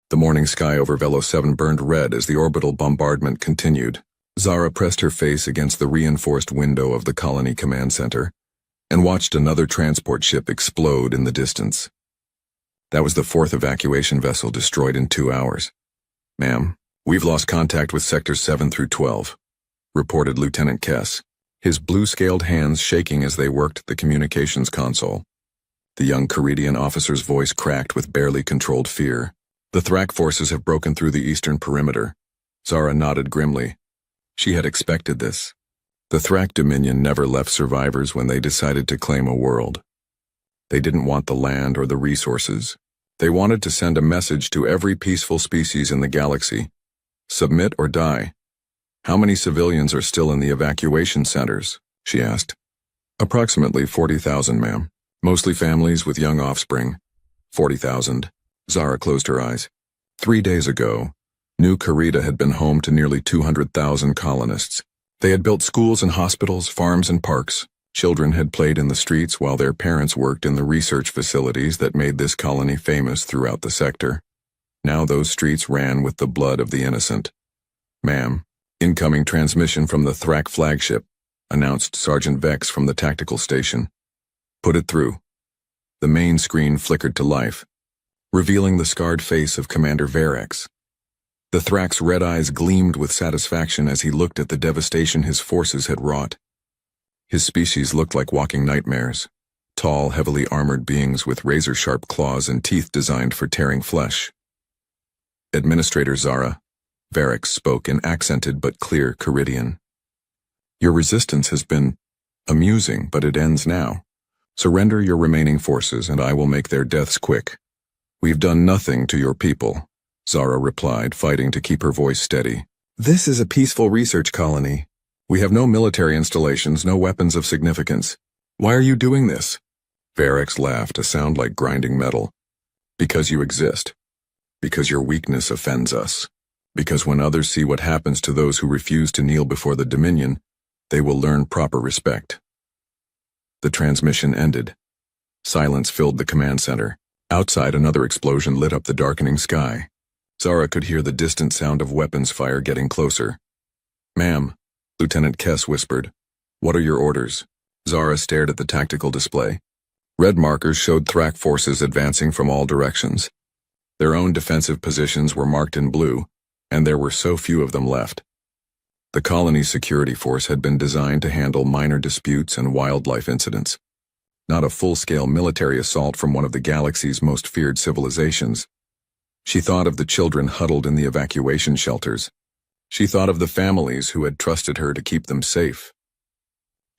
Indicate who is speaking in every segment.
Speaker 1: The morning sky over Velo 7 burned red as the orbital bombardment continued. Zara pressed her face against the reinforced window of the colony command center and watched another transport ship explode in the distance. That was the fourth evacuation vessel destroyed in 2 hours. "Ma'am, we've lost contact with sectors 7 through 12, reported Lieutenant Kess, his blue-scaled hands shaking as they worked the communications console. The young Caridian officer's voice cracked with barely controlled fear. "The Thrak forces have broken through the eastern perimeter." Zara nodded grimly. She had expected this. The Thrak Dominion never left survivors when they decided to claim a world. They didn't want the land or the resources. They wanted to send a message to every peaceful species in the galaxy. Submit or die. "How many civilians are still in the evacuation centers?" she asked. "Approximately 40,000, ma'am. Mostly families with young offspring." 40,000. Zara closed her eyes. 3 days ago, New Carida had been home to nearly 200,000 colonists. They had built schools and hospitals, farms and parks. Children had played in the streets while their parents worked in the research facilities that made this colony famous throughout the sector. Now those streets ran with the blood of the innocent. "Ma'am, incoming transmission from the Thrak flagship," announced Sergeant Vex from the tactical station. "Put it through." The main screen flickered to life, revealing the scarred face of Commander Verex. The Thrak's red eyes gleamed with satisfaction as he looked at the devastation his forces had wrought. His species looked like walking nightmares, tall, heavily armored beings with razor-sharp claws and teeth designed for tearing flesh. "Administrator Zara," Verex spoke in accented but clear Caridian. "Your resistance has been amusing, but it ends now. Surrender your remaining forces and I will make their deaths quick." "We've done nothing to your people," Zara replied, fighting to keep her voice steady. "This is a peaceful research colony. We have no military installations, no weapons of significance. Why are you doing this?" Verex laughed, a sound like grinding metal. "Because you exist. Because your weakness offends us. Because when others see what happens to those who refuse to kneel before the Dominion, they will learn proper respect." The transmission ended. Silence filled the command center. Outside, another explosion lit up the darkening sky. Zara could hear the distant sound of weapons fire getting closer. "Ma'am," Lieutenant Kess whispered. "What are your orders?" Zara stared at the tactical display. Red markers showed Thrak forces advancing from all directions. Their own defensive positions were marked in blue, and there were so few of them left. The colony's security force had been designed to handle minor disputes and wildlife incidents, not a full-scale military assault from one of the galaxy's most feared civilizations. She thought of the children huddled in the evacuation shelters. She thought of the families who had trusted her to keep them safe.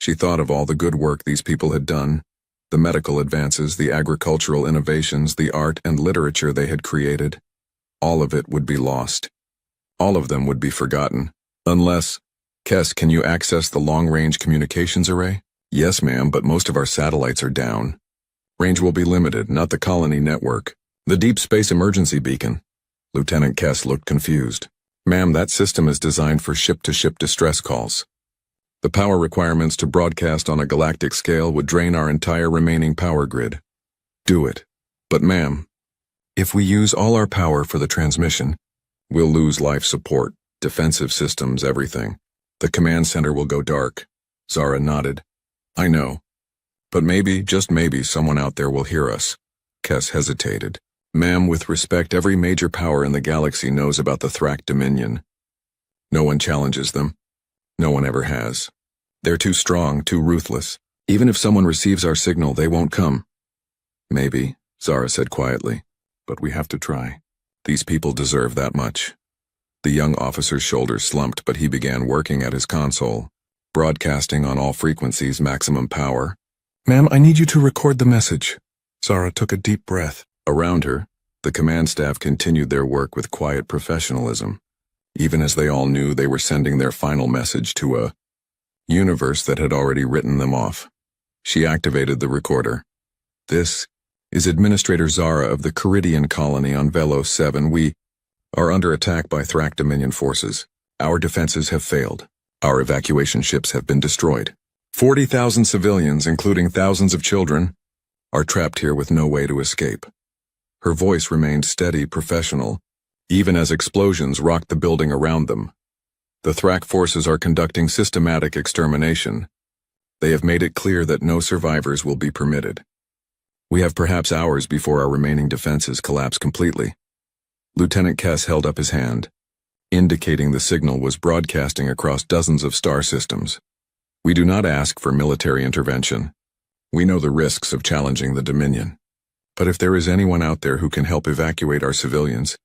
Speaker 1: She thought of all the good work these people had done, the medical advances, the agricultural innovations, the art and literature they had created. All of it would be lost. All of them would be forgotten. Unless— "Kess, can you access the long-range communications array?" "Yes, ma'am, but most of our satellites are down. Range will be limited, not the colony network. The Deep Space Emergency Beacon." Lieutenant Kess looked confused. "Ma'am, that system is designed for ship-to-ship distress calls. The power requirements to broadcast on a galactic scale would drain our entire remaining power grid." "Do it." "But ma'am, if we use all our power for the transmission, we'll lose life support, defensive systems, everything. The command center will go dark." Zara nodded. "I know. But maybe, just maybe, someone out there will hear us." Kess hesitated. "Ma'am, with respect, every major power in the galaxy knows about the Thrak Dominion. No one challenges them. No one ever has. They're too strong, too ruthless. Even if someone receives our signal, they won't come." "Maybe," Zara said quietly, "but we have to try. These people deserve that much." The young officer's shoulders slumped, but he began working at his console, broadcasting on all frequencies, maximum power. "Ma'am, I need you to record the message." Zara took a deep breath. Around her, the command staff continued their work with quiet professionalism, even as they all knew they were sending their final message to a universe that had already written them off. She activated the recorder. "This is Administrator Zara of the Caridian colony on Velo 7. We are under attack by Thrak Dominion forces. Our defenses have failed. Our evacuation ships have been destroyed. 40,000 civilians, including thousands of children, are trapped here with no way to escape." Her voice remained steady, professional, even as explosions rocked the building around them. The Thrak forces are conducting systematic extermination. They have made it clear that no survivors will be permitted. We have perhaps hours before our remaining defenses collapse completely. Lieutenant Kess held up his hand, indicating the signal was broadcasting across dozens of star systems. We do not ask for military intervention. We know the risks of challenging the Dominion. But if there is anyone out there who can help evacuate our civilians,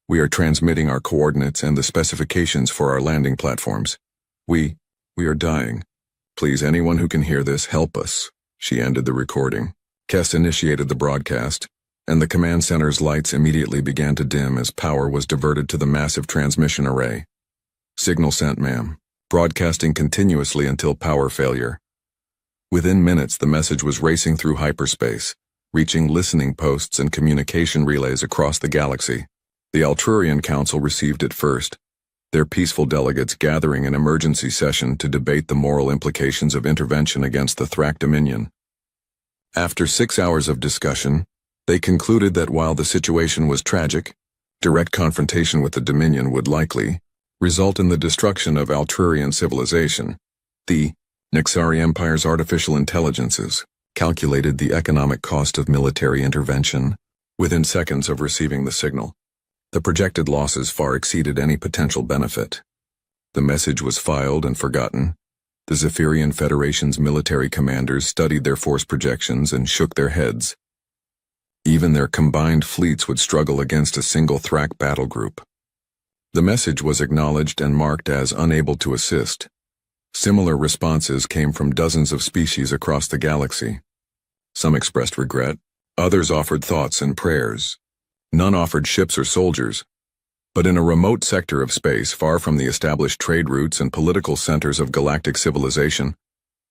Speaker 1: we are transmitting our coordinates and the specifications for our landing platforms. We are dying. Please, anyone who can hear this, help us. She ended the recording. Kess initiated the broadcast, and the command center's lights immediately began to dim as power was diverted to the massive transmission array. Signal sent, ma'am. Broadcasting continuously until power failure. Within minutes, the message was racing through hyperspace, reaching listening posts and communication relays across the galaxy. The Altrurian Council received it first, their peaceful delegates gathering an emergency session to debate the moral implications of intervention against the Thrak Dominion. After 6 hours of discussion, they concluded that while the situation was tragic, direct confrontation with the Dominion would likely result in the destruction of Altrurian civilization. The Nixari Empire's artificial intelligences calculated the economic cost of military intervention within seconds of receiving the signal. The projected losses far exceeded any potential benefit. The message was filed and forgotten. The Zephyrian Federation's military commanders studied their force projections and shook their heads. Even their combined fleets would struggle against a single Thrak battle group. The message was acknowledged and marked as unable to assist. Similar responses came from dozens of species across the galaxy. Some expressed regret, others offered thoughts and prayers. None offered ships or soldiers. But in a remote sector of space far from the established trade routes and political centers of galactic civilization,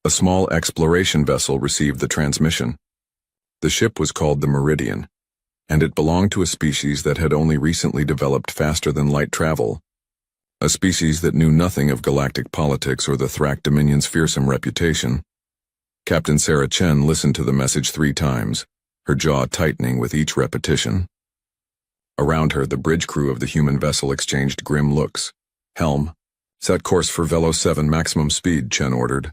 Speaker 1: a small exploration vessel received the transmission. The ship was called the Meridian, and it belonged to a species that had only recently developed faster-than-light travel, a species that knew nothing of galactic politics or the Thrak Dominion's fearsome reputation. Captain Sarah Chen listened to the message 3 times, her jaw tightening with each repetition. Around her, the bridge crew of the human vessel exchanged grim looks. Helm. Set course for Velo 7 maximum speed, Chen ordered.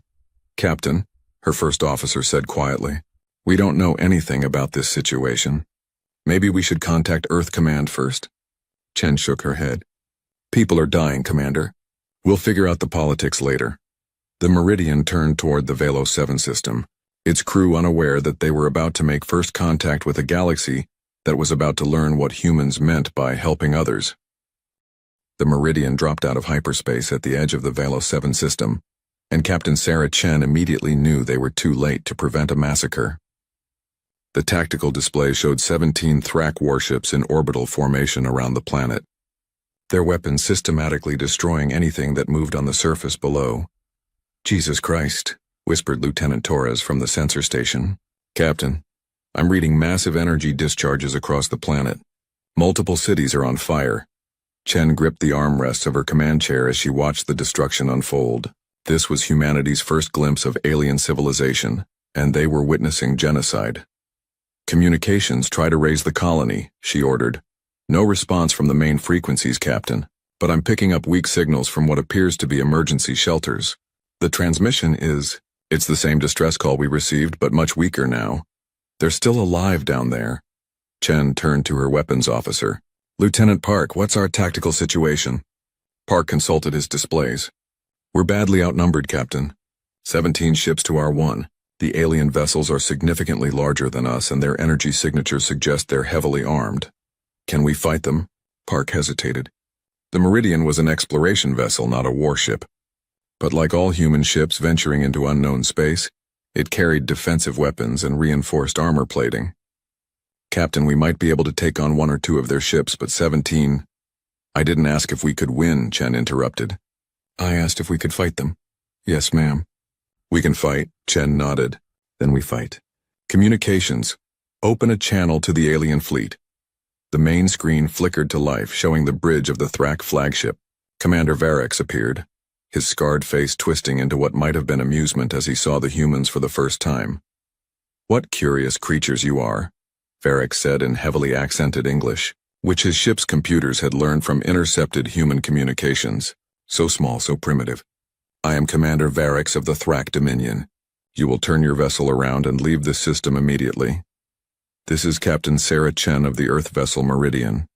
Speaker 1: Captain, her first officer said quietly, we don't know anything about this situation. Maybe we should contact Earth Command first. Chen shook her head. People are dying, Commander. We'll figure out the politics later. The Meridian turned toward the Velo 7 system, its crew unaware that they were about to make first contact with a galaxy that was about to learn what humans meant by helping others. The Meridian dropped out of hyperspace at the edge of the Velo 7 system, and Captain Sarah Chen immediately knew they were too late to prevent a massacre. The tactical display showed 17 Thrak warships in orbital formation around the planet, their weapons systematically destroying anything that moved on the surface below. Jesus Christ, whispered Lieutenant Torres from the sensor station. Captain, I'm reading massive energy discharges across the planet. Multiple cities are on fire. Chen gripped the armrests of her command chair as she watched the destruction unfold. This was humanity's first glimpse of alien civilization, and they were witnessing genocide. Communications, try to raise the colony, she ordered. No response from the main frequencies, Captain, but I'm picking up weak signals from what appears to be emergency shelters. The transmission it's the same distress call we received, but much weaker now. They're still alive down there. Chen turned to her weapons officer. Lieutenant Park, what's our tactical situation? Park consulted his displays. We're badly outnumbered, Captain. 17 ships to our 1. The alien vessels are significantly larger than us, and their energy signatures suggest they're heavily armed. Can we fight them? Park hesitated. The Meridian was an exploration vessel, not a warship. But like all human ships venturing into unknown space, it carried defensive weapons and reinforced armor plating. Captain, we might be able to take on 1 or 2 of their ships, but 17... I didn't ask if we could win, Chen interrupted. I asked if we could fight them. Yes, ma'am. We can fight, Chen nodded. Then we fight. Communications. Open a channel to the alien fleet. The main screen flickered to life, showing the bridge of the Thrak flagship. Commander Varex appeared, his scarred face twisting into what might have been amusement as he saw the humans for the first time. What curious creatures you are, Varex said in heavily accented English. which his ship's computers had learned from intercepted human communications. So small, so primitive. I am Commander Varix of the Thrak Dominion. You will turn your vessel around and leave this system immediately. This is Captain Sarah Chen of the Earth vessel Meridian.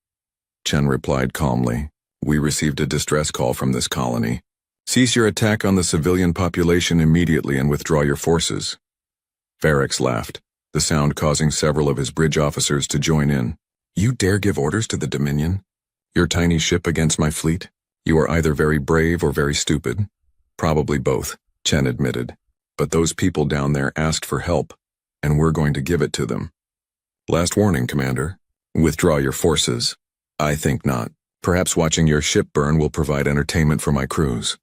Speaker 1: Chen replied calmly. We received a distress call from this colony. Cease your attack on the civilian population immediately and withdraw your forces. Varix laughed, the sound causing several of his bridge officers to join in. You dare give orders to the Dominion? Your tiny ship against my fleet? You are either very brave or very stupid. Probably both, Chen admitted. But those people down there asked for help, and we're going to give it to them. Last warning, Commander. Withdraw your forces. I think not. Perhaps watching your ship burn will provide entertainment for my crews.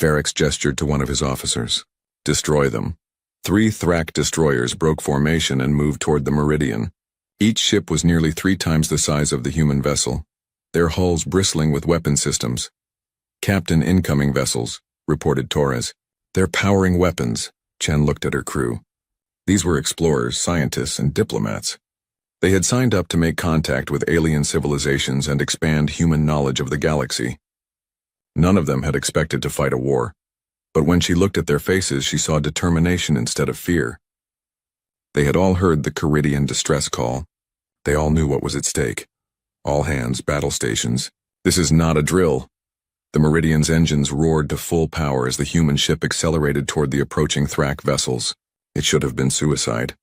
Speaker 1: Varix gestured to one of his officers. Destroy them. 3 Thrak destroyers broke formation and moved toward the Meridian. Each ship was nearly 3 times the size of the human vessel, their hulls bristling with weapon systems. Captain incoming vessels, reported Torres. They're powering weapons. Chen looked at her crew. These were explorers, scientists, and diplomats. They had signed up to make contact with alien civilizations and expand human knowledge of the galaxy. None of them had expected to fight a war, but when she looked at their faces, she saw determination instead of fear. They had all heard the Caridian distress call. They all knew what was at stake. All hands, battle stations. This is not a drill. The Meridian's engines roared to full power as the human ship accelerated toward the approaching Thrak vessels. It should have been suicide.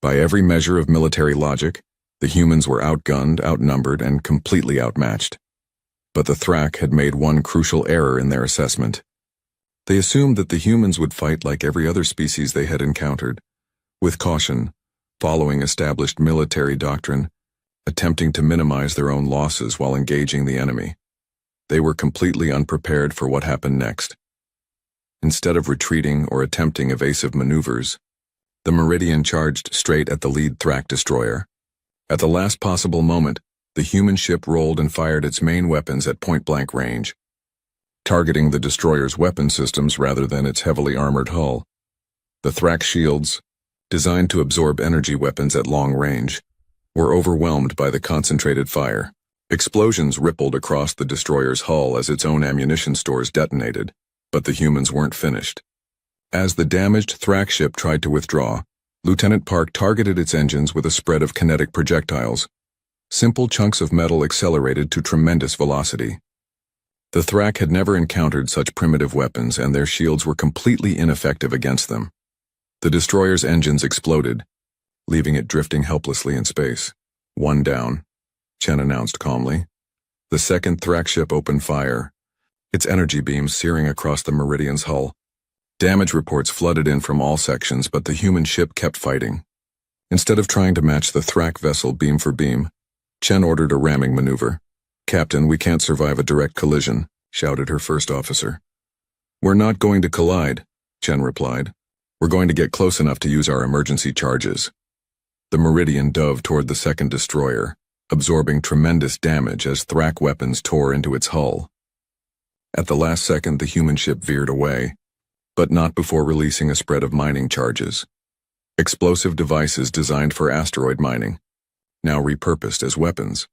Speaker 1: By every measure of military logic, the humans were outgunned, outnumbered, and completely outmatched. But the Thrak had made one crucial error in their assessment. They assumed that the humans would fight like every other species they had encountered, with caution, following established military doctrine, attempting to minimize their own losses while engaging the enemy. They were completely unprepared for what happened next. Instead of retreating or attempting evasive maneuvers, the Meridian charged straight at the lead Thrak destroyer. At the last possible moment, the human ship rolled and fired its main weapons at point-blank range, targeting the destroyer's weapon systems rather than its heavily armored hull. The Thrak shields, designed to absorb energy weapons at long range, were overwhelmed by the concentrated fire. Explosions rippled across the destroyer's hull as its own ammunition stores detonated, but the humans weren't finished. As the damaged Thrak ship tried to withdraw, Lieutenant Park targeted its engines with a spread of kinetic projectiles. Simple chunks of metal accelerated to tremendous velocity. The Thrak had never encountered such primitive weapons, and their shields were completely ineffective against them. The destroyer's engines exploded, leaving it drifting helplessly in space. One down, Chen announced calmly. The second Thrak ship opened fire, its energy beams searing across the Meridian's hull. Damage reports flooded in from all sections, but the human ship kept fighting. Instead of trying to match the Thrak vessel beam for beam, Chen ordered a ramming maneuver. Captain, we can't survive a direct collision, shouted her first officer. We're not going to collide, Chen replied. We're going to get close enough to use our emergency charges. The Meridian dove toward the second destroyer, absorbing tremendous damage as Thrak weapons tore into its hull. At the last second, the human ship veered away, but not before releasing a spread of mining charges. Explosive devices designed for asteroid mining, now repurposed as weapons.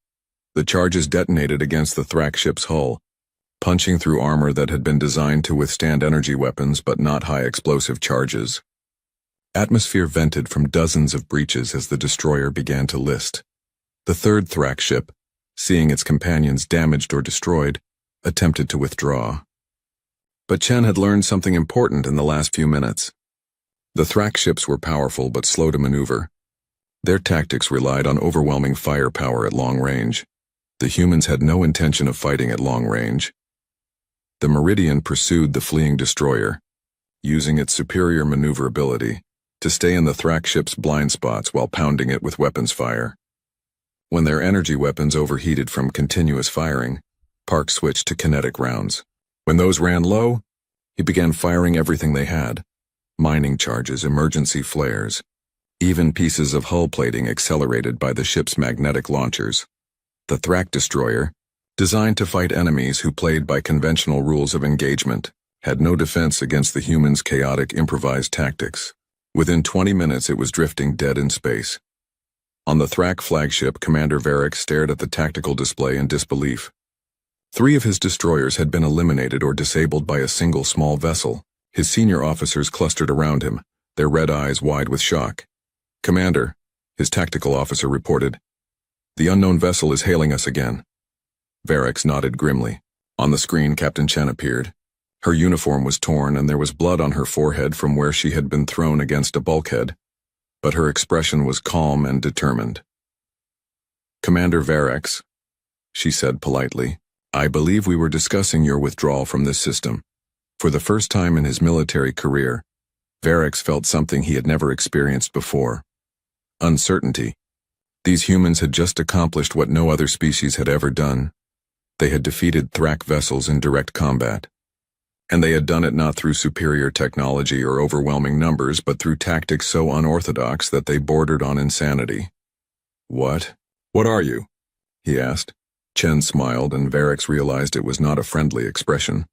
Speaker 1: The charges detonated against the Thrak ship's hull, punching through armor that had been designed to withstand energy weapons but not high explosive charges. Atmosphere vented from dozens of breaches as the destroyer began to list. The third Thrak ship, seeing its companions damaged or destroyed, attempted to withdraw. But Chen had learned something important in the last few minutes. The Thrak ships were powerful but slow to maneuver. Their tactics relied on overwhelming firepower at long range. The humans had no intention of fighting at long range. The Meridian pursued the fleeing destroyer, using its superior maneuverability to stay in the Thrak ship's blind spots while pounding it with weapons fire. When their energy weapons overheated from continuous firing, Park switched to kinetic rounds. When those ran low, he began firing everything they had: mining charges, emergency flares, even pieces of hull plating accelerated by the ship's magnetic launchers. The Thrak destroyer, designed to fight enemies who played by conventional rules of engagement, had no defense against the humans' chaotic improvised tactics. Within 20 minutes it was drifting dead in space. On the Thrak flagship, Commander Varric stared at the tactical display in disbelief. 3 of his destroyers had been eliminated or disabled by a single small vessel. His senior officers clustered around him, their red eyes wide with shock. "Commander," his tactical officer reported, "the unknown vessel is hailing us again." Varric nodded grimly. On the screen, Captain Chen appeared. Her uniform was torn and there was blood on her forehead from where she had been thrown against a bulkhead, but her expression was calm and determined. "Commander Varric," she said politely, "I believe we were discussing your withdrawal from this system." For the first time in his military career, Varric felt something he had never experienced before. Uncertainty. These humans had just accomplished what no other species had ever done. They had defeated Thrak vessels in direct combat. And they had done it not through superior technology or overwhelming numbers, but through tactics so unorthodox that they bordered on insanity. "What? What are you?" he asked. Chen smiled, and Varric realized it was not a friendly expression.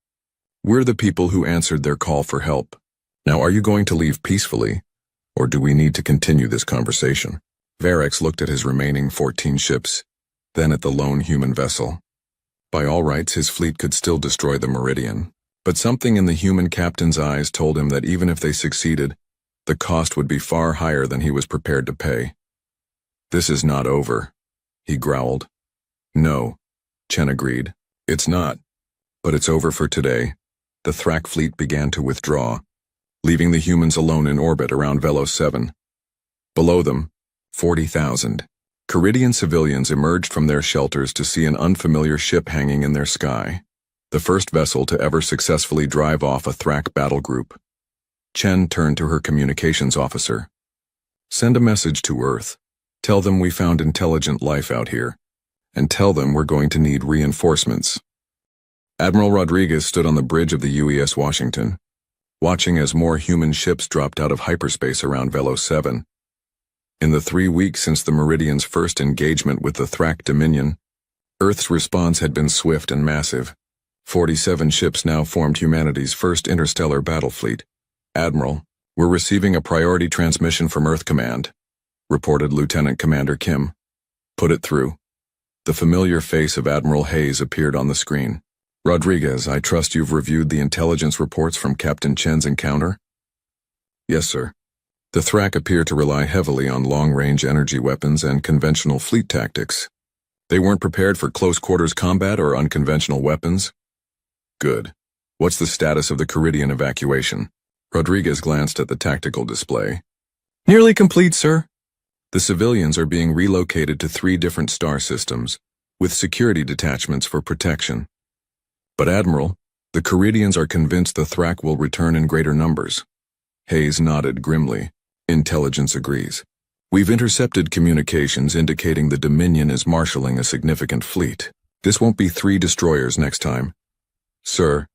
Speaker 1: "We're the people who answered their call for help. Now, are you going to leave peacefully, or do we need to continue this conversation?" Varric looked at his remaining 14 ships, then at the lone human vessel. By all rights, his fleet could still destroy the Meridian, but something in the human captain's eyes told him that even if they succeeded, the cost would be far higher than he was prepared to pay. "This is not over," he growled. "No," Chen agreed. "It's not. But it's over for today." The Thrak fleet began to withdraw, leaving the humans alone in orbit around Velos 7. Below them, 40,000 Caridian civilians emerged from their shelters to see an unfamiliar ship hanging in their sky. The first vessel to ever successfully drive off a Thrak battle group. Chen turned to her communications officer. "Send a message to Earth. Tell them we found intelligent life out here. And tell them we're going to need reinforcements." Admiral Rodriguez stood on the bridge of the UES Washington, watching as more human ships dropped out of hyperspace around Velos 7. In the 3 weeks since the Meridian's first engagement with the Thrak Dominion, Earth's response had been swift and massive. 47 ships now formed humanity's first interstellar battle fleet. "Admiral, we're receiving a priority transmission from Earth Command," reported Lieutenant Commander Kim. "Put it through." The familiar face of Admiral Hayes appeared on the screen. "Rodriguez, I trust you've reviewed the intelligence reports from Captain Chen's encounter?" "Yes, sir. The Thrak appear to rely heavily on long-range energy weapons and conventional fleet tactics. They weren't prepared for close-quarters combat or unconventional weapons?" "Good. What's the status of the Caridian evacuation?" Rodriguez glanced at the tactical display. "Nearly complete, sir. The civilians are being relocated to 3 different star systems, with security detachments for protection. But Admiral, the Caridians are convinced the Thrak will return in greater numbers." Hayes nodded grimly. "Intelligence agrees. We've intercepted communications indicating the Dominion is marshalling a significant fleet. This won't be 3 destroyers next time." "Sir,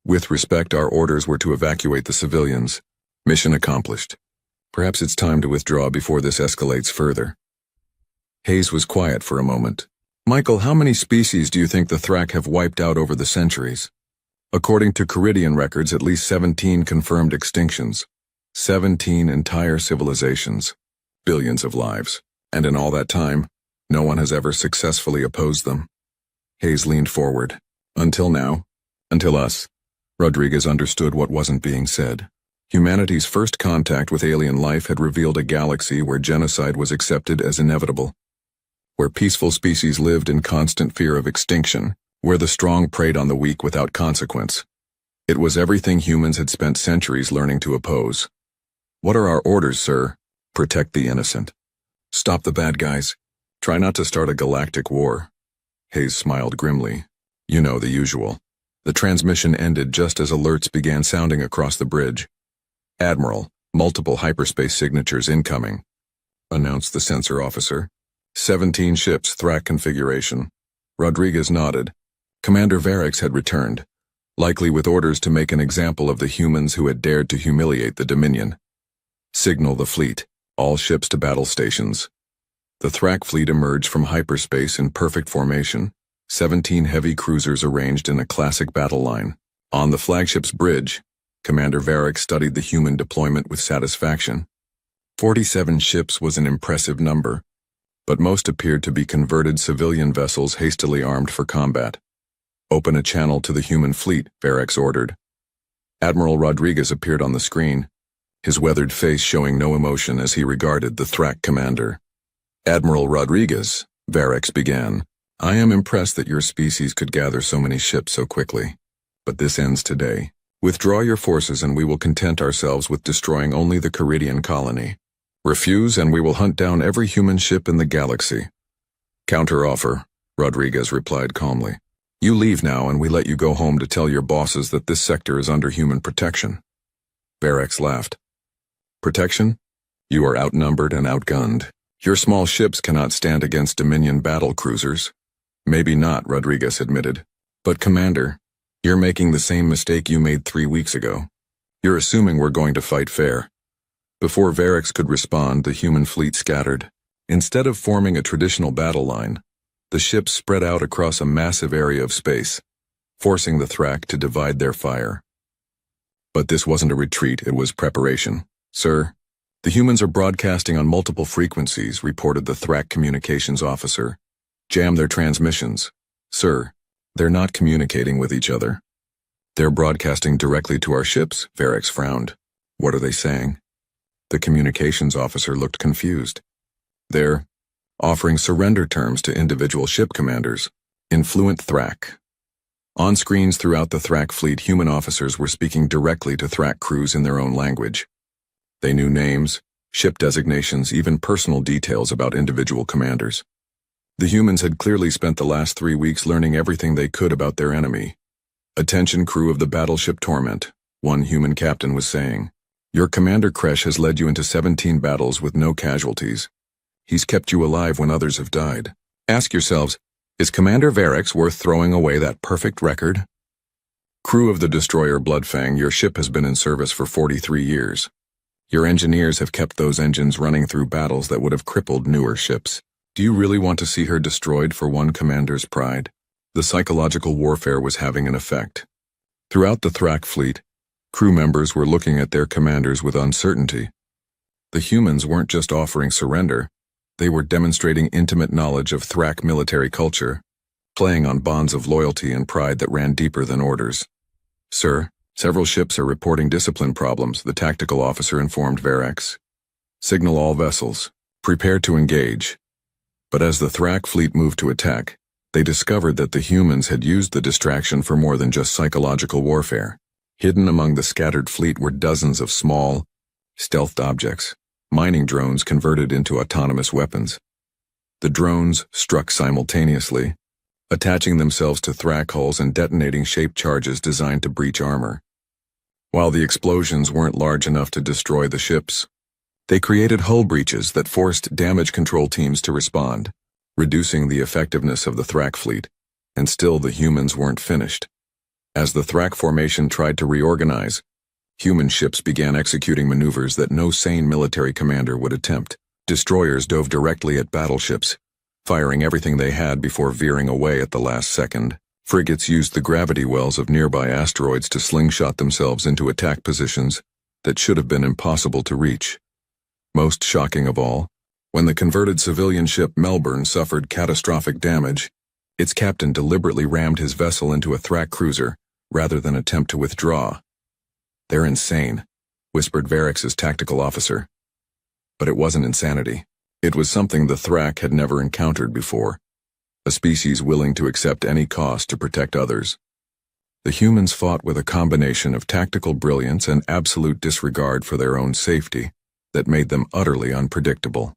Speaker 1: with respect, our orders were to evacuate the civilians. Mission accomplished. Perhaps it's time to withdraw before this escalates further." Hayes was quiet for a moment. "Michael, how many species do you think the Thrak have wiped out over the centuries?" "According to Caridian records, at least 17 confirmed extinctions. 17 entire civilizations. Billions of lives. And in all that time, no one has ever successfully opposed them." Hayes leaned forward. "Until now. Until us." Rodriguez understood what wasn't being said. Humanity's first contact with alien life had revealed a galaxy where genocide was accepted as inevitable, where peaceful species lived in constant fear of extinction, where the strong preyed on the weak without consequence. It was everything humans had spent centuries learning to oppose. "What are our orders, sir?" "Protect the innocent. Stop the bad guys. Try not to start a galactic war." Hayes smiled grimly. "You know the usual." The transmission ended just as alerts began sounding across the bridge. "Admiral, multiple hyperspace signatures incoming," announced the sensor officer. 17 ships, Thrak configuration. Rodriguez nodded. Commander Varric had returned, likely with orders to make an example of the humans who had dared to humiliate the Dominion. "Signal the fleet. All ships to battle stations." The Thrak fleet emerged from hyperspace in perfect formation, 17 heavy cruisers arranged in a classic battle line. On the flagship's bridge, Commander Varric studied the human deployment with satisfaction. 47 ships was an impressive number, but most appeared to be converted civilian vessels hastily armed for combat. "Open a channel to the human fleet," Varex ordered. Admiral Rodriguez appeared on the screen, his weathered face showing no emotion as he regarded the Thrak commander. "Admiral Rodriguez," Varex began, "I am impressed that your species could gather so many ships so quickly. But this ends today. Withdraw your forces and we will content ourselves with destroying only the Caridian colony. Refuse and we will hunt down every human ship in the galaxy." "Counteroffer," Rodriguez replied calmly. "You leave now and we let you go home to tell your bosses that this sector is under human protection." Varex laughed. "Protection? You are outnumbered and outgunned. Your small ships cannot stand against Dominion battle cruisers." "Maybe not," Rodriguez admitted. "But Commander, you're making the same mistake you made 3 weeks ago. You're assuming we're going to fight fair." Before Varex could respond, the human fleet scattered. Instead of forming a traditional battle line, the ships spread out across a massive area of space, forcing the Thrak to divide their fire. But this wasn't a retreat, it was preparation. "Sir, the humans are broadcasting on multiple frequencies," reported the Thrak communications officer. "Jam their transmissions." "Sir, they're not communicating with each other." "They're broadcasting directly to our ships," Varex frowned. "What are they saying?" The communications officer looked confused. "They're offering surrender terms to individual ship commanders in fluent Thrak." On screens throughout the Thrak fleet, human officers were speaking directly to Thrak crews in their own language. They knew names, ship designations, even personal details about individual commanders. The humans had clearly spent the last 3 weeks learning everything they could about their enemy. "Attention crew of the battleship Torment," one human captain was saying. "Your commander Kresh has led you into 17 battles with no casualties. He's kept you alive when others have died. Ask yourselves, is Commander Varex worth throwing away that perfect record?" "Crew of the destroyer Bloodfang, your ship has been in service for 43 years. Your engineers have kept those engines running through battles that would have crippled newer ships. Do you really want to see her destroyed for one commander's pride?" The psychological warfare was having an effect. Throughout the Thrak fleet, crew members were looking at their commanders with uncertainty. The humans weren't just offering surrender, they were demonstrating intimate knowledge of Thrak military culture, playing on bonds of loyalty and pride that ran deeper than orders. "Sir, several ships are reporting discipline problems," the tactical officer informed Varex. "Signal all vessels. Prepare to engage." But as the Thrak fleet moved to attack, they discovered that the humans had used the distraction for more than just psychological warfare. Hidden among the scattered fleet were dozens of small, stealthed objects, mining drones converted into autonomous weapons. The drones struck simultaneously, attaching themselves to Thrak hulls and detonating shaped charges designed to breach armor. While the explosions weren't large enough to destroy the ships, they created hull breaches that forced damage control teams to respond, reducing the effectiveness of the Thrak fleet, and still the humans weren't finished. As the Thrak formation tried to reorganize, human ships began executing maneuvers that no sane military commander would attempt. Destroyers dove directly at battleships, firing everything they had before veering away at the last second. Frigates used the gravity wells of nearby asteroids to slingshot themselves into attack positions that should have been impossible to reach. Most shocking of all, when the converted civilian ship Melbourne suffered catastrophic damage, its captain deliberately rammed his vessel into a Thrak cruiser rather than attempt to withdraw. "They're insane," whispered Varex's tactical officer. But it wasn't insanity. It was something the Thrak had never encountered before, a species willing to accept any cost to protect others. The humans fought with a combination of tactical brilliance and absolute disregard for their own safety that made them utterly unpredictable.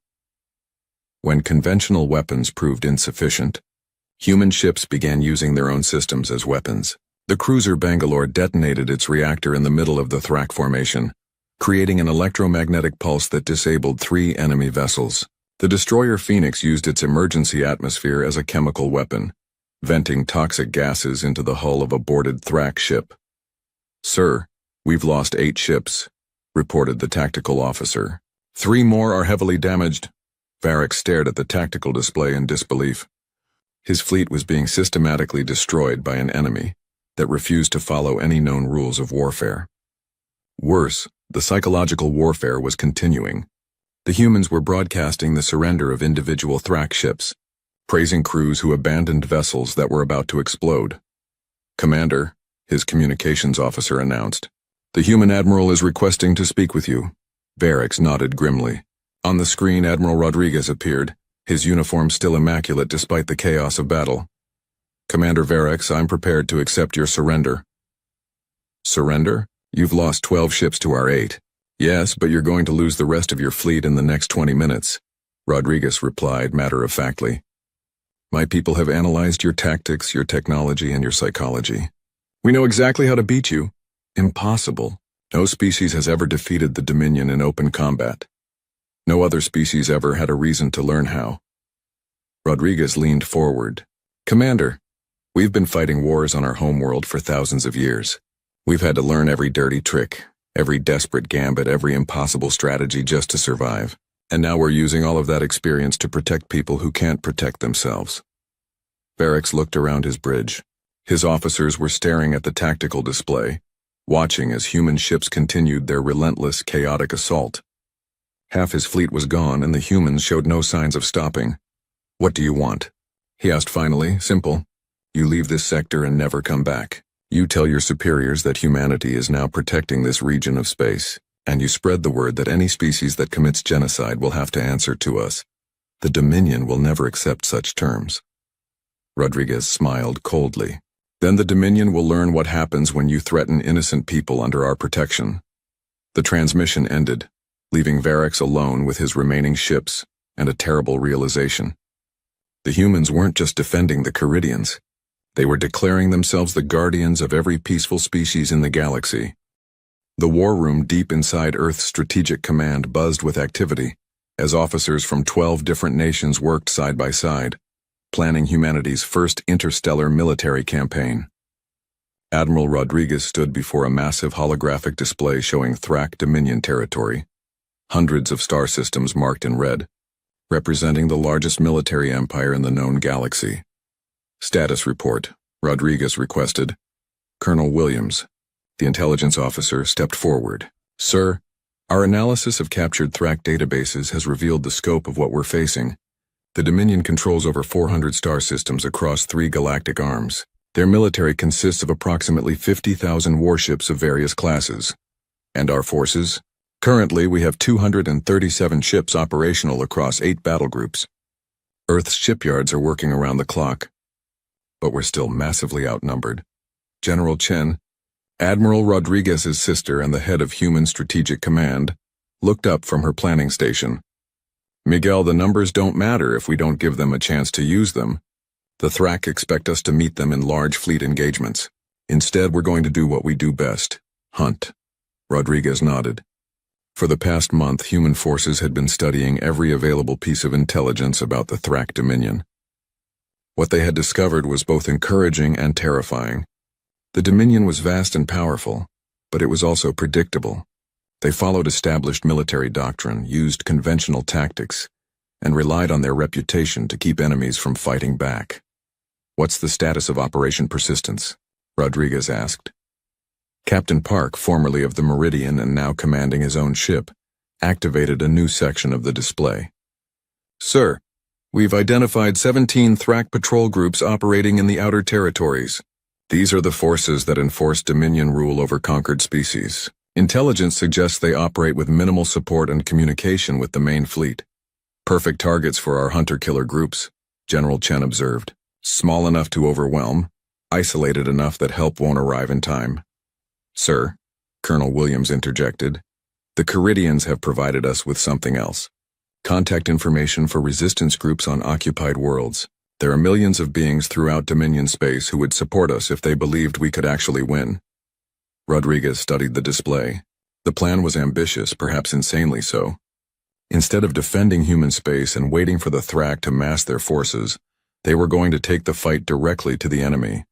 Speaker 1: When conventional weapons proved insufficient, human ships began using their own systems as weapons. The cruiser Bangalore detonated its reactor in the middle of the Thrak formation, creating an electromagnetic pulse that disabled 3 enemy vessels. The destroyer Phoenix used its emergency atmosphere as a chemical weapon, venting toxic gases into the hull of a boarded Thrak ship. "Sir, we've lost 8 ships," reported the tactical officer. 3 more are heavily damaged." Varex stared at the tactical display in disbelief. His fleet was being systematically destroyed by an enemy that refused to follow any known rules of warfare. Worse, the psychological warfare was continuing. The humans were broadcasting the surrender of individual Thrak ships, praising crews who abandoned vessels that were about to explode. "Commander," his communications officer announced, "the human admiral is requesting to speak with you." Varix nodded grimly. On the screen, Admiral Rodriguez appeared, his uniform still immaculate despite the chaos of battle. "Commander Varix, I'm prepared to accept your surrender." "Surrender? You've lost 12 ships to our 8. "Yes, but you're going to lose the rest of your fleet in the next 20 minutes, Rodriguez replied matter-of-factly. "My people have analyzed your tactics, your technology, and your psychology. We know exactly how to beat you." "Impossible. No species has ever defeated the Dominion in open combat. No other species ever had a reason to learn how." Rodriguez leaned forward. "Commander, we've been fighting wars on our homeworld for thousands of years. We've had to learn every dirty trick, every desperate gambit, every impossible strategy just to survive. And now we're using all of that experience to protect people who can't protect themselves." Varix looked around his bridge. His officers were staring at the tactical display, watching as human ships continued their relentless, chaotic assault. Half his fleet was gone, and the humans showed no signs of stopping. "What do you want?" he asked finally. "Simple. You leave this sector and never come back. You tell your superiors that humanity is now protecting this region of space, and you spread the word that any species that commits genocide will have to answer to us. The Dominion will never accept such terms." Rodriguez smiled coldly. "Then the Dominion will learn what happens when you threaten innocent people under our protection." The transmission ended, leaving Varix alone with his remaining ships and a terrible realization. The humans weren't just defending the Caridians. They were declaring themselves the guardians of every peaceful species in the galaxy. The war room deep inside Earth's Strategic Command buzzed with activity, as officers from 12 different nations worked side by side, planning humanity's first interstellar military campaign. Admiral Rodriguez stood before a massive holographic display showing Thrak Dominion territory, hundreds of star systems marked in red, representing the largest military empire in the known galaxy. "Status report," Rodriguez requested. Colonel Williams, the intelligence officer, stepped forward. "Sir, our analysis of captured Thrak databases has revealed the scope of what we're facing. The Dominion controls over 400 star systems across 3 galactic arms. Their military consists of approximately 50,000 warships of various classes. And our forces? Currently, we have 237 ships operational across 8 battle groups. Earth's shipyards are working around the clock. But we're still massively outnumbered." General Chen, Admiral Rodriguez's sister and the head of Human Strategic Command, looked up from her planning station. "Miguel, the numbers don't matter if we don't give them a chance to use them. The Thrak expect us to meet them in large fleet engagements. Instead, we're going to do what we do best: hunt." Rodriguez nodded. For the past month, human forces had been studying every available piece of intelligence about the Thrak Dominion. What they had discovered was both encouraging and terrifying. The Dominion was vast and powerful, but it was also predictable. They followed established military doctrine, used conventional tactics, and relied on their reputation to keep enemies from fighting back. "What's the status of Operation Persistence?" Rodriguez asked. Captain Park, formerly of the Meridian and now commanding his own ship, activated a new section of the display. "Sir, we've identified 17 Thrak patrol groups operating in the outer territories. These are the forces that enforce Dominion rule over conquered species. Intelligence suggests they operate with minimal support and communication with the main fleet. Perfect targets for our hunter-killer groups," General Chen observed. "Small enough to overwhelm, isolated enough that help won't arrive in time." "Sir," Colonel Williams interjected, "the Caridians have provided us with something else. Contact information for resistance groups on occupied worlds. There are millions of beings throughout Dominion space who would support us if they believed we could actually win." Rodriguez studied the display. The plan was ambitious, perhaps insanely so. Instead of defending human space and waiting for the Thrak to mass their forces, they were going to take the fight directly to the enemy.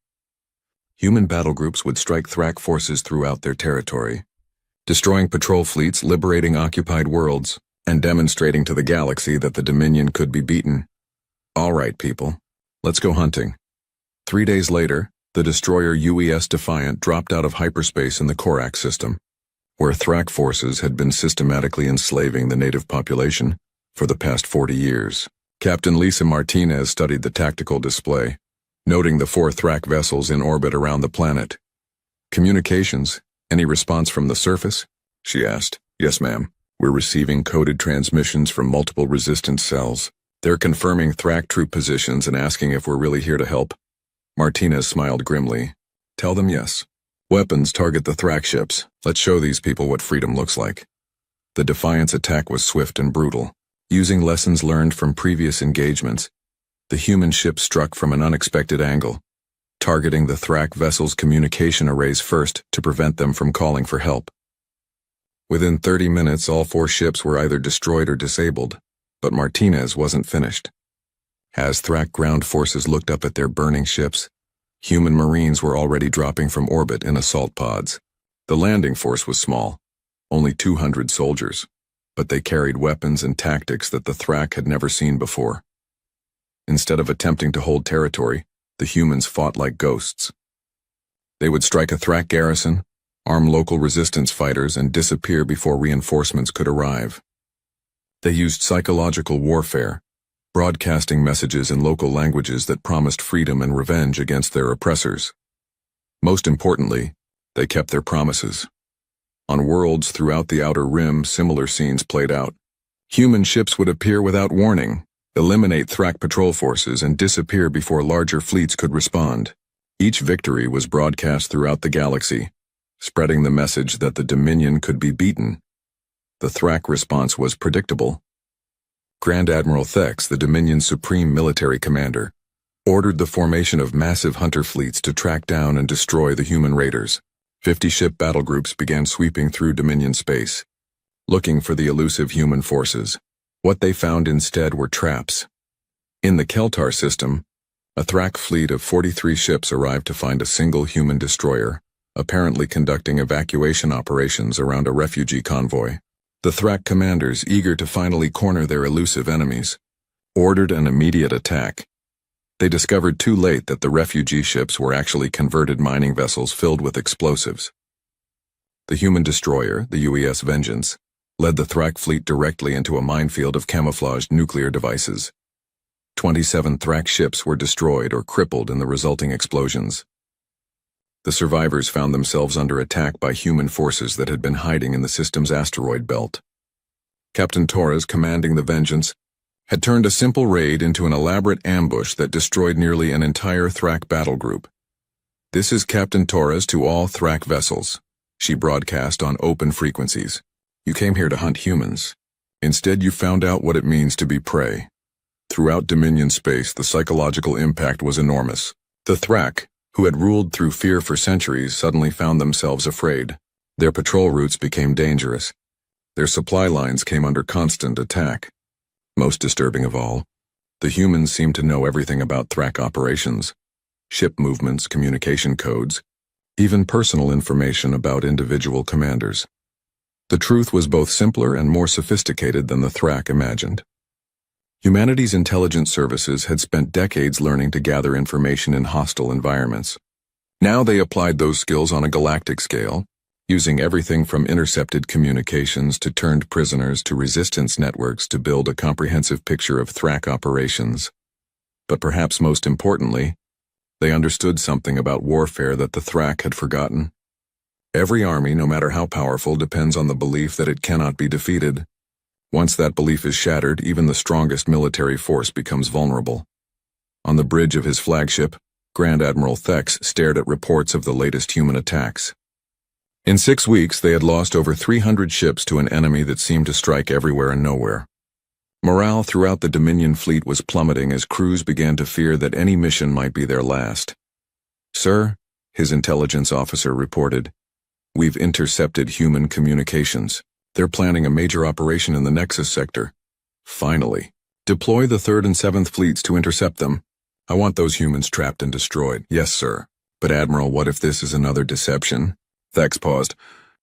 Speaker 1: Human battle groups would strike Thrak forces throughout their territory, destroying patrol fleets, liberating occupied worlds, and demonstrating to the galaxy that the Dominion could be beaten. "All right, people, let's go hunting." 3 days later, the destroyer UES Defiant dropped out of hyperspace in the Korak system. where Thrak forces had been systematically enslaving the native population for the past 40 years. Captain Lisa Martinez studied the tactical display, noting the 4 Thrak vessels in orbit around the planet. "Communications? Any response from the surface?" she asked. "Yes, ma'am. We're receiving coded transmissions from multiple resistance cells. They're confirming Thrak troop positions and asking if we're really here to help." Martinez smiled grimly. "Tell them yes. Weapons target the Thrak ships. Let's show these people what freedom looks like." The Defiance attack was swift and brutal. Using lessons learned from previous engagements, the human ship struck from an unexpected angle, targeting the Thrak vessel's communication arrays first to prevent them from calling for help. Within 30 minutes, all 4 ships were either destroyed or disabled, but Martinez wasn't finished. As Thrak ground forces looked up at their burning ships, human marines were already dropping from orbit in assault pods. The landing force was small, only 200 soldiers, but they carried weapons and tactics that the Thrak had never seen before. Instead of attempting to hold territory, the humans fought like ghosts. They would strike a Thrak garrison, arm local resistance fighters, and disappear before reinforcements could arrive. They used psychological warfare, broadcasting messages in local languages that promised freedom and revenge against their oppressors. Most importantly, they kept their promises. On worlds throughout the Outer Rim, similar scenes played out. Human ships would appear without warning, eliminate Thrak patrol forces, and disappear before larger fleets could respond. Each victory was broadcast throughout the galaxy, spreading the message that the Dominion could be beaten. The Thrak response was predictable. Grand Admiral Thex, the Dominion's supreme military commander, ordered the formation of massive hunter fleets to track down and destroy the human raiders. 50-ship battle groups began sweeping through Dominion space, looking for the elusive human forces. What they found instead were traps. In the Keltar system, a Thrak fleet of 43 ships arrived to find a single human destroyer, apparently conducting evacuation operations around a refugee convoy. The Thrak commanders, eager to finally corner their elusive enemies, ordered an immediate attack. They discovered too late that the refugee ships were actually converted mining vessels filled with explosives. The human destroyer, the UES Vengeance, led the Thrak fleet directly into a minefield of camouflaged nuclear devices. 27 Thrak ships were destroyed or crippled in the resulting explosions. The survivors found themselves under attack by human forces that had been hiding in the system's asteroid belt. Captain Torres, commanding the Vengeance, had turned a simple raid into an elaborate ambush that destroyed nearly an entire Thrak battle group. "This is Captain Torres to all Thrak vessels," she broadcast on open frequencies. "You came here to hunt humans. Instead, you found out what it means to be prey." Throughout Dominion space, the psychological impact was enormous. The Thrak, who had ruled through fear for centuries, suddenly found themselves afraid. Their patrol routes became dangerous. Their supply lines came under constant attack. Most disturbing of all, the humans seemed to know everything about Thrak operations, ship movements, communication codes, even personal information about individual commanders. The truth was both simpler and more sophisticated than the Thrak imagined. Humanity's intelligence services had spent decades learning to gather information in hostile environments. Now they applied those skills on a galactic scale, using everything from intercepted communications to turned prisoners to resistance networks to build a comprehensive picture of Thrak operations. But perhaps most importantly, they understood something about warfare that the Thrak had forgotten. Every army, no matter how powerful, depends on the belief that it cannot be defeated. Once that belief is shattered, even the strongest military force becomes vulnerable. On the bridge of his flagship, Grand Admiral Thex stared at reports of the latest human attacks. In 6 weeks, they had lost over 300 ships to an enemy that seemed to strike everywhere and nowhere. Morale throughout the Dominion fleet was plummeting as crews began to fear that any mission might be their last. "Sir," his intelligence officer reported, "we've intercepted human communications. They're planning a major operation in the Nexus sector." "Finally. Deploy the 3rd and 7th fleets to intercept them. I want those humans trapped and destroyed." "Yes, sir. But Admiral, what if this is another deception?" Thex paused.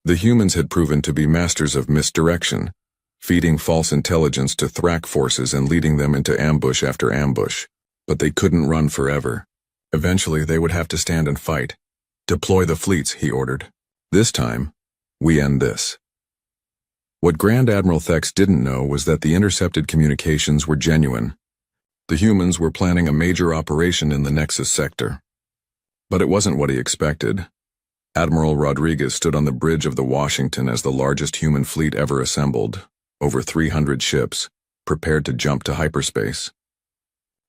Speaker 1: The humans had proven to be masters of misdirection, feeding false intelligence to Thrak forces and leading them into ambush after ambush. But they couldn't run forever. Eventually, they would have to stand and fight. "Deploy the fleets," he ordered. This time, We end this. What Grand Admiral Thex didn't know was that the intercepted communications were genuine. The humans were planning a major operation in the Nexus sector. But it wasn't what he expected. Admiral Rodriguez stood on the bridge of the Washington as the largest human fleet ever assembled, over 300 ships, prepared to jump to hyperspace.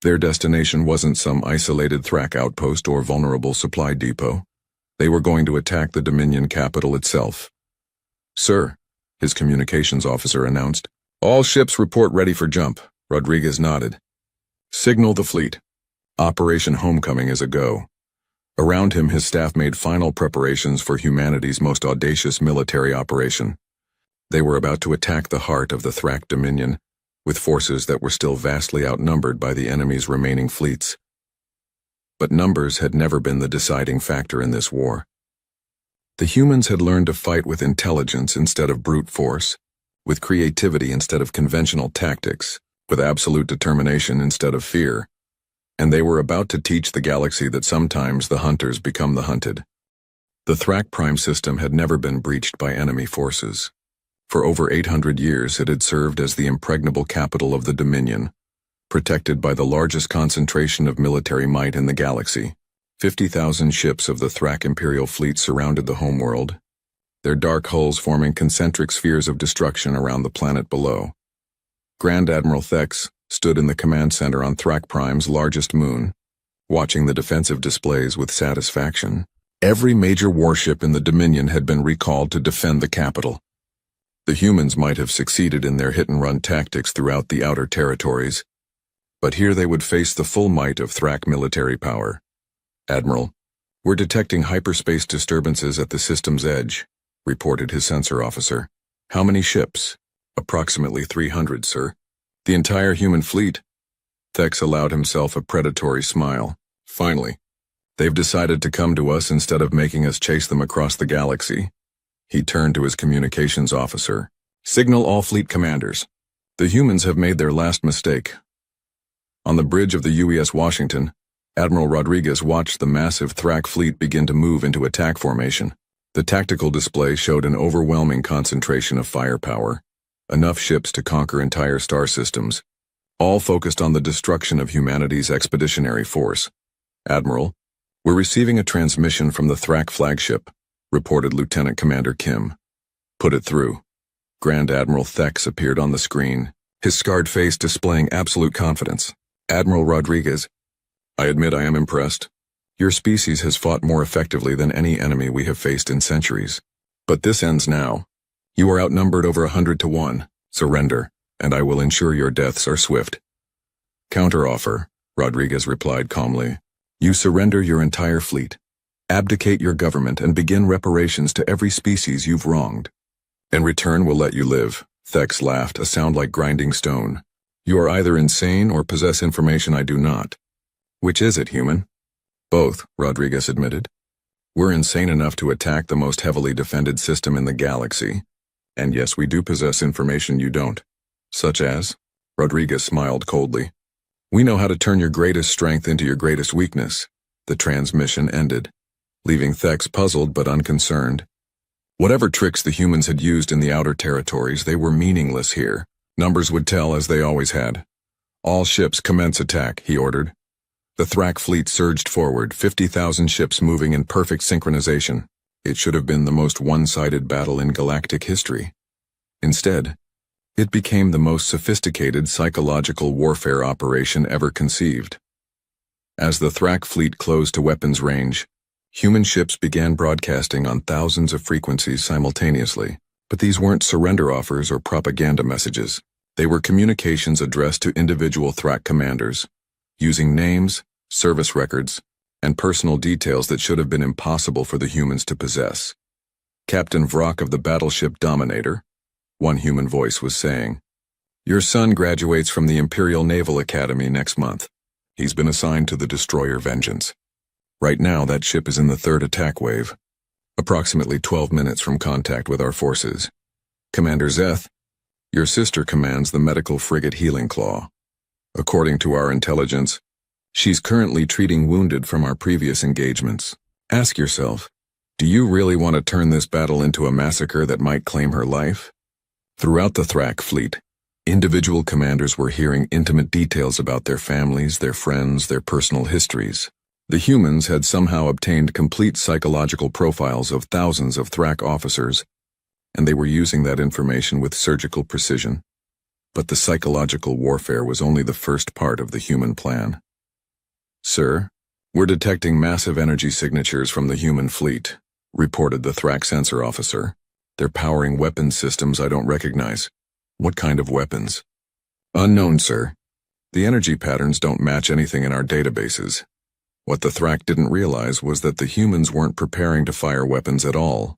Speaker 1: Their destination wasn't some isolated Thrak outpost or vulnerable supply depot. They were going to attack the Dominion capital itself. "Sir," his communications officer announced. "All ships report ready for jump." Rodriguez nodded. "Signal the fleet. Operation Homecoming is a go." Around him, his staff made final preparations for humanity's most audacious military operation. They were about to attack the heart of the Thrak Dominion, with forces that were still vastly outnumbered by the enemy's remaining fleets. But numbers had never been the deciding factor in this war. The humans had learned to fight with intelligence instead of brute force, with creativity instead of conventional tactics, with absolute determination instead of fear. And they were about to teach the galaxy that sometimes the hunters become the hunted. The Thrak Prime system had never been breached by enemy forces. For over 800 years it had served as the impregnable capital of the Dominion, protected by the largest concentration of military might in the galaxy. 50,000 ships of the Thrak Imperial fleet surrounded the homeworld, their dark hulls forming concentric spheres of destruction around the planet below. Grand Admiral Thex stood in the command center on Thrak Prime's largest moon, watching the defensive displays with satisfaction. Every major warship in the Dominion had been recalled to defend the capital. The humans might have succeeded in their hit-and-run tactics throughout the outer territories, but here they would face the full might of Thrak military power. "Admiral, we're detecting hyperspace disturbances at the system's edge," reported his sensor officer. "How many ships?" "Approximately 300, sir." "The entire human fleet?" Thex allowed himself a predatory smile. "Finally. They've decided to come to us instead of making us chase them across the galaxy." He turned to his communications officer. "Signal all fleet commanders. The humans have made their last mistake." On the bridge of the UES Washington, Admiral Rodriguez watched the massive Thrak fleet begin to move into attack formation. The tactical display showed an overwhelming concentration of firepower, enough ships to conquer entire star systems, all focused on the destruction of humanity's expeditionary force. "Admiral, we're receiving a transmission from the Thrak flagship," reported Lieutenant Commander Kim. "Put it through." Grand Admiral Thex appeared on the screen, his scarred face displaying absolute confidence. "Admiral Rodriguez, I admit I am impressed. Your species has fought more effectively than any enemy we have faced in centuries. But this ends now. You are outnumbered over 100 to 1. Surrender, and I will ensure your deaths are swift." "Counteroffer," Rodriguez replied calmly. "You surrender your entire fleet, abdicate your government, and begin reparations to every species you've wronged. In return, we'll let you live." Thex laughed, a sound like grinding stone. "You are either insane or possess information I do not. Which is it, human?" "Both," Rodriguez admitted. "We're insane enough to attack the most heavily defended system in the galaxy. And yes, we do possess information you don't." "Such as?" Rodriguez smiled coldly. "We know how to turn your greatest strength into your greatest weakness." The transmission ended, leaving Thex puzzled but unconcerned. Whatever tricks the humans had used in the outer territories, they were meaningless here. Numbers would tell, as they always had. "All ships commence attack," he ordered. The Thrak fleet surged forward, 50,000 ships moving in perfect synchronization. It should have been the most one-sided battle in galactic history. Instead, it became the most sophisticated psychological warfare operation ever conceived. As the Thrak fleet closed to weapons range, human ships began broadcasting on thousands of frequencies simultaneously. But these weren't surrender offers or propaganda messages. They were communications addressed to individual Thrak commanders, using names, service records, and personal details that should have been impossible for the humans to possess. "Captain Vrock of the battleship Dominator," one human voice was saying. "Your son graduates from the Imperial Naval Academy next month. He's been assigned to the destroyer Vengeance. Right now, that ship is in the third attack wave, approximately 12 minutes from contact with our forces. Commander Zeth, your sister commands the medical frigate Healing Claw. According to our intelligence, she's currently treating wounded from our previous engagements. Ask yourself, Do you really want to turn this battle into a massacre that might claim her life? Throughout the Thrak fleet, individual commanders were hearing intimate details about their families, their friends, their personal histories. The humans had somehow obtained complete psychological profiles of thousands of Thrak officers, and they were using that information with surgical precision. But the psychological warfare was only the first part of the human plan. "Sir, we're detecting massive energy signatures from the human fleet," reported the Thrak sensor officer. "They're powering weapons systems I don't recognize." "What kind of weapons?" "Unknown, sir. The energy patterns don't match anything in our databases." What the Thrak didn't realize was that the humans weren't preparing to fire weapons at all.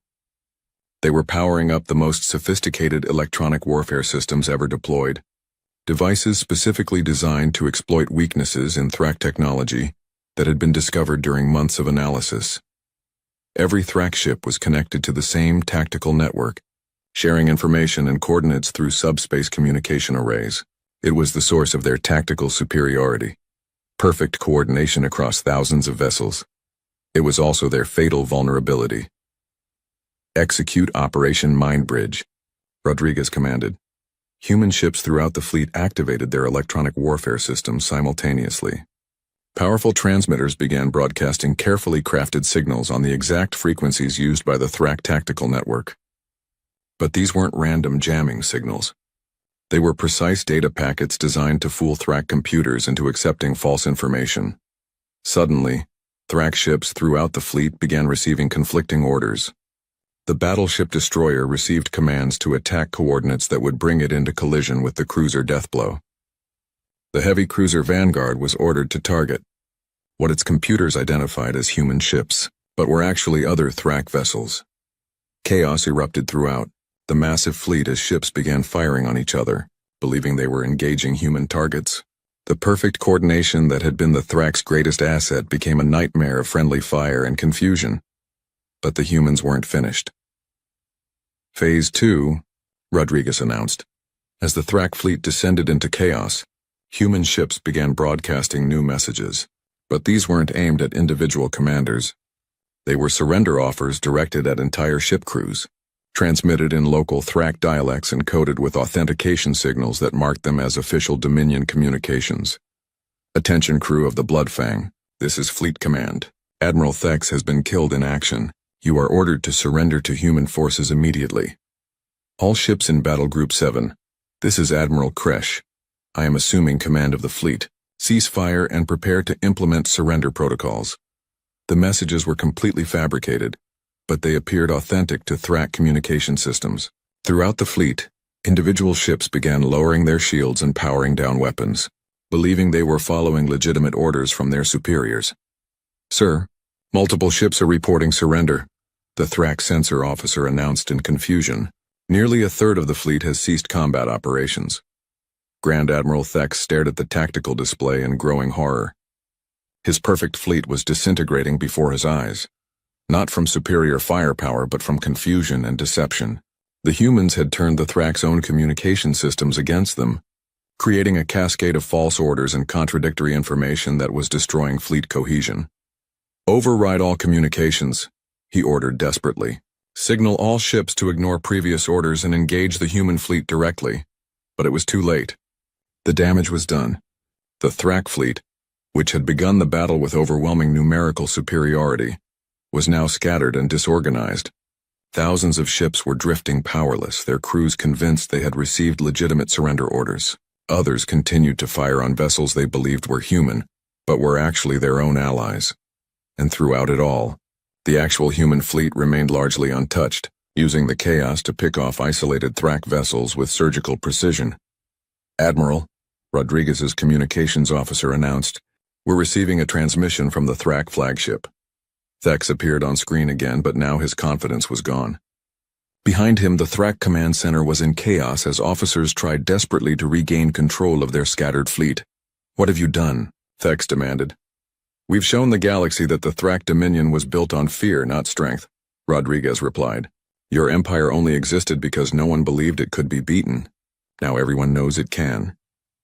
Speaker 1: They were powering up the most sophisticated electronic warfare systems ever deployed, devices specifically designed to exploit weaknesses in Thrak technology that had been discovered during months of analysis. Every Thrak ship was connected to the same tactical network, sharing information and coordinates through subspace communication arrays. It was the source of their tactical superiority. Perfect coordination across thousands of vessels. It was also their fatal vulnerability. "Execute Operation Mindbridge," Rodriguez commanded. Human ships throughout the fleet activated their electronic warfare systems simultaneously. Powerful transmitters began broadcasting carefully crafted signals on the exact frequencies used by the Thrak tactical network. But these weren't random jamming signals. They were precise data packets designed to fool Thrak computers into accepting false information. Suddenly, Thrak ships throughout the fleet began receiving conflicting orders. The battleship destroyer received commands to attack coordinates that would bring it into collision with the cruiser Deathblow. The heavy cruiser Vanguard was ordered to target what its computers identified as human ships, but were actually other Thrak vessels. Chaos erupted throughout the massive fleet as ships began firing on each other, believing they were engaging human targets. The perfect coordination that had been the Thrak's greatest asset became a nightmare of friendly fire and confusion. But the humans weren't finished. "Phase 2, Rodriguez announced. As the Thrak fleet descended into chaos, human ships began broadcasting new messages. But these weren't aimed at individual commanders. They were surrender offers directed at entire ship crews, transmitted in local Thrak dialects and coded with authentication signals that marked them as official Dominion communications. "Attention crew of the Bloodfang, this is Fleet Command. Admiral Thex has been killed in action. You are ordered to surrender to human forces immediately. All ships in Battle Group 7. This is Admiral Kresh. I am assuming command of the fleet. Cease fire and prepare to implement surrender protocols." The messages were completely fabricated, but they appeared authentic to Thrak communication systems. Throughout the fleet, individual ships began lowering their shields and powering down weapons, believing they were following legitimate orders from their superiors. "Sir, multiple ships are reporting surrender," the Thrak sensor officer announced in confusion. "Nearly a third of the fleet has ceased combat operations." Grand Admiral Thex stared at the tactical display in growing horror. His perfect fleet was disintegrating before his eyes, not from superior firepower but from confusion and deception. The humans had turned the Thrak's own communication systems against them, creating a cascade of false orders and contradictory information that was destroying fleet cohesion. "Override all communications," he ordered desperately. "Signal all ships to ignore previous orders and engage the human fleet directly." But it was too late. The damage was done. The Thrak fleet, which had begun the battle with overwhelming numerical superiority, was now scattered and disorganized. Thousands of ships were drifting powerless, their crews convinced they had received legitimate surrender orders. Others continued to fire on vessels they believed were human, but were actually their own allies. And throughout it all, the actual human fleet remained largely untouched, using the chaos to pick off isolated Thrak vessels with surgical precision. "Admiral," Rodriguez's communications officer announced, "we're receiving a transmission from the Thrak flagship." Thex appeared on screen again, but now his confidence was gone. Behind him, the Thrak command center was in chaos as officers tried desperately to regain control of their scattered fleet. "What have you done?" Thex demanded. "We've shown the galaxy that the Thrak Dominion was built on fear, not strength," Rodriguez replied. "Your empire only existed because no one believed it could be beaten. Now everyone knows it can.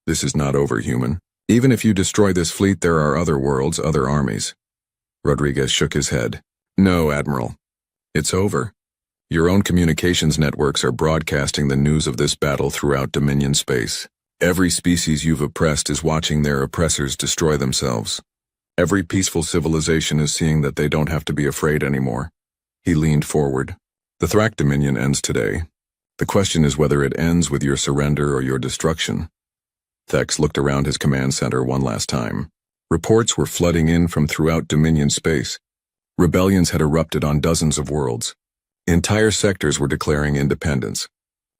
Speaker 1: This is not over, human. Even if you destroy this fleet, there are other worlds, other armies." Rodriguez shook his head. "No, Admiral. It's over. Your own communications networks are broadcasting the news of this battle throughout Dominion space. Every species you've oppressed is watching their oppressors destroy themselves. Every peaceful civilization is seeing that they don't have to be afraid anymore. He leaned forward. The Thrak Dominion ends today. The question is whether it ends with your surrender or your destruction. Thex looked around his command center one last time. Reports were flooding in from throughout Dominion space. Rebellions had erupted on dozens of worlds. Entire sectors were declaring independence.